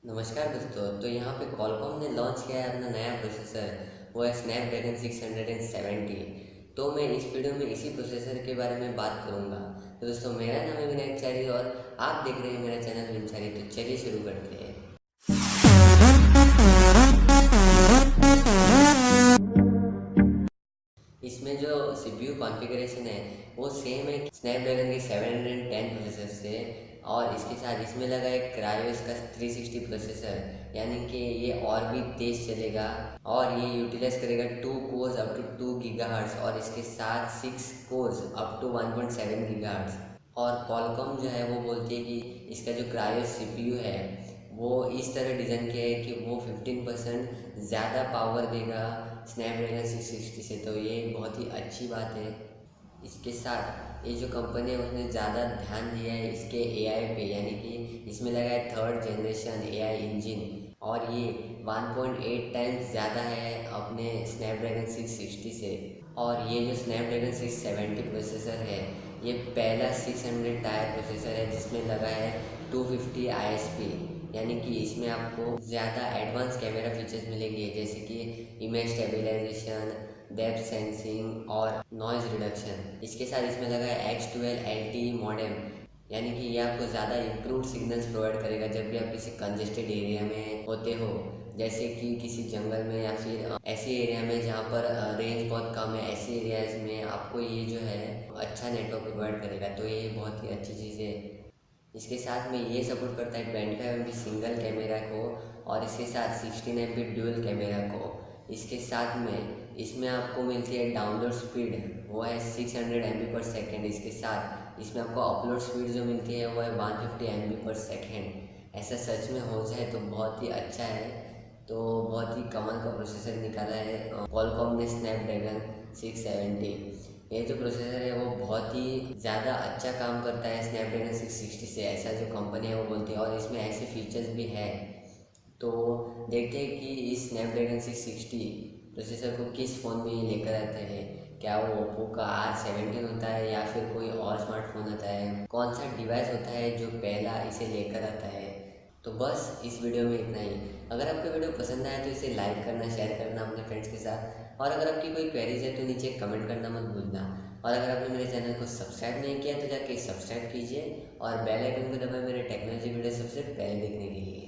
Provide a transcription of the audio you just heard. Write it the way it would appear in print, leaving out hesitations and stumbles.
नमस्कार दोस्तों। तो यहाँ पे क्वालकॉम ने लॉन्च किया है अपना नया प्रोसेसर, वो है स्नैपड्रैगन 670। तो मैं इस वीडियो में इसी प्रोसेसर के बारे में बात करूँगा। तो दोस्तों, मेरा नाम है विनायक और आप देख रहे हैं मेरा चैनल विनचारी। तो चलिए शुरू करते हैं। इसमें जो सीपीयू कॉन्फ़िगरेशन है वो सेम है स्नैपड्रैगन के 710 प्रोसेसर से। और इसके साथ इसमें लगा है क्रायोस का 360 प्रोसेसर, यानी कि ये और भी तेज़ चलेगा और ये यूटिलाइज करेगा 2 कोर्स अप टू 2 गीगाहर्ट्ज़ और इसके साथ 6 कोर्स अप टू 1.7 गीगाहर्ट्ज़। और क्वालकॉम जो है वो बोलती है कि इसका जो क्रायोस सीपीयू है वो इस तरह डिज़ाइन किया है कि वो 15% ज़्यादा पावर देगा स्नैपड्रैगन 660 से। तो ये बहुत ही अच्छी बात है। इसके साथ ये जो कंपनी है उसने ज़्यादा ध्यान दिया है इसके एआई पे, यानी कि इसमें लगा है 3rd जनरेशन एआई इंजन और ये 1.8 टाइम्स ज़्यादा है अपने स्नैपड्रैगन 660 से। और ये जो स्नैपड्रैगन 670 प्रोसेसर है ये पहला 600 टायर प्रोसेसर है जिसमें लगा है 250 आईएसपी, यानी कि इसमें आपको ज़्यादा एडवांस कैमरा फीचर्स मिलेंगे, जैसे कि इमेज स्टेबलाइजेशन, डेप्थ सेंसिंग और नॉइज़ रिडक्शन। इसके साथ इसमें लगा है X12 LTE मॉडेम, यानी कि ये आपको ज़्यादा इम्प्रूव सिग्नल्स प्रोवाइड करेगा जब भी आप किसी कंजेस्टेड एरिया में होते हो, जैसे कि किसी जंगल में या फिर ऐसे एरिया में जहाँ पर रेंज बहुत कम है। ऐसे एरियाज़ में आपको ये जो है अच्छा नेटवर्क प्रोवाइड करेगा। तो ये बहुत ही अच्छी चीज़ है। इसके साथ में ये सपोर्ट करता है 25 MP सिंगल कैमरा को और इसके साथ 16 MP ड्यूल कैमरा को। इसके साथ में इसमें आपको मिलती है डाउनलोड स्पीड, वो है 600 MB/सेकेंड। इसके साथ इसमें आपको अपलोड स्पीड जो मिलती है वो है 150 MB/सेकेंड। ऐसा सच में हो जाए तो बहुत ही अच्छा है। तो बहुत ही कमाल का प्रोसेसर निकाला है क्वालकॉम ने स्नैपड्रैगन 670। ये जो प्रोसेसर है वो बहुत ही ज़्यादा अच्छा काम करता है स्नैपड्रैगन 660 से, ऐसा जो कंपनी है वो बोलती है। और इसमें ऐसे फीचर्स भी है। तो देखते हैं कि इस स्नैपड्रैगन 660 प्रोसेसर को किस फ़ोन में ये लेकर आते हैं। क्या वो ओप्पो का R17 होता है या फिर कोई और स्मार्टफोन होता है, कौन सा डिवाइस होता है जो पहला इसे लेकर आता है। तो बस इस वीडियो में इतना ही। अगर आपको वीडियो पसंद आया तो इसे लाइक करना, शेयर करना अपने फ्रेंड्स के साथ। और अगर आपकी कोई क्वेरीज है तो नीचे कमेंट करना मत भूलना। और अगर आपने मेरे चैनल को सब्सक्राइब नहीं किया तो जाके सब्सक्राइब कीजिए और बेल आइकन को दबाएं मेरे टेक्नोलॉजी वीडियो सबसे पहले देखने के लिए।